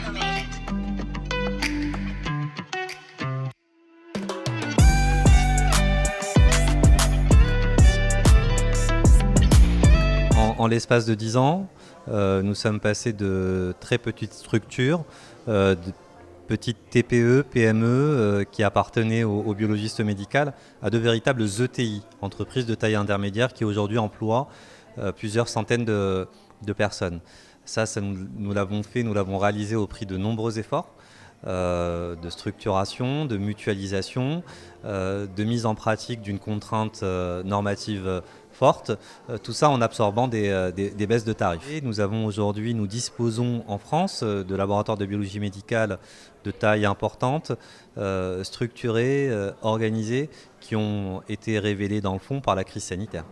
who made it. En l'espace de 10 ans, nous sommes passés de très petites structures, de petites TPE, PME qui appartenaient aux biologistes médicaux, à de véritables ETI, entreprises de taille intermédiaire qui aujourd'hui emploient plusieurs centaines de personnes. Ça nous l'avons fait, nous l'avons réalisé au prix de nombreux efforts. De structuration, de mutualisation, de mise en pratique d'une contrainte normative forte, tout ça en absorbant des baisses de tarifs. Et nous disposons en France de laboratoires de biologie médicale de taille importante, structurés, organisés, qui ont été révélés dans le fond par la crise sanitaire.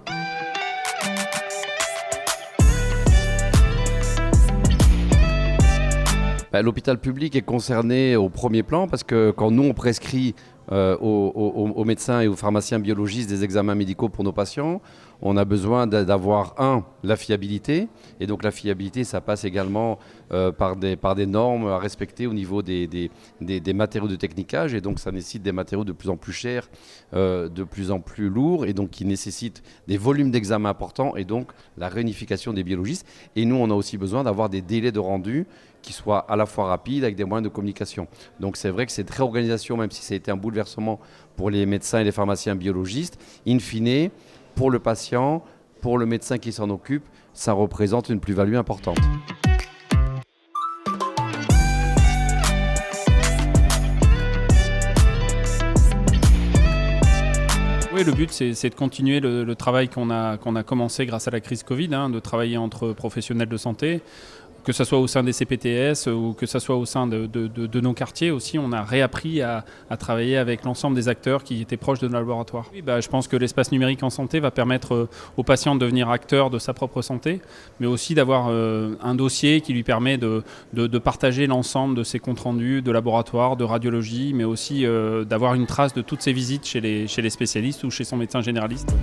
L'hôpital public est concerné au premier plan parce que quand nous on prescrit aux médecins et aux pharmaciens biologistes des examens médicaux pour nos patients, on a besoin d'avoir la fiabilité, et donc la fiabilité ça passe également par des normes à respecter au niveau des matériaux de technicage, et donc ça nécessite des matériaux de plus en plus chers, de plus en plus lourds, et donc qui nécessitent des volumes d'examens importants, et donc la réunification des biologistes. Et nous on a aussi besoin d'avoir des délais de rendu qui soient à la fois rapides avec des moyens de communication. Donc c'est vrai que cette réorganisation, même si ça a été un bouleversement pour les médecins et les pharmaciens biologistes, in fine, pour le patient, pour le médecin qui s'en occupe, ça représente une plus-value importante. Oui, le but, c'est de continuer le travail qu'on a commencé grâce à la crise Covid, de travailler entre professionnels de santé, que ce soit au sein des CPTS ou que ce soit au sein de nos quartiers aussi. On a réappris à travailler avec l'ensemble des acteurs qui étaient proches de nos laboratoires. Oui, je pense que l'espace numérique en santé va permettre aux patients de devenir acteurs de sa propre santé, mais aussi d'avoir un dossier qui lui permet de partager l'ensemble de ses comptes rendus de laboratoire, de radiologie, mais aussi d'avoir une trace de toutes ses visites chez les spécialistes ou chez son médecin généraliste.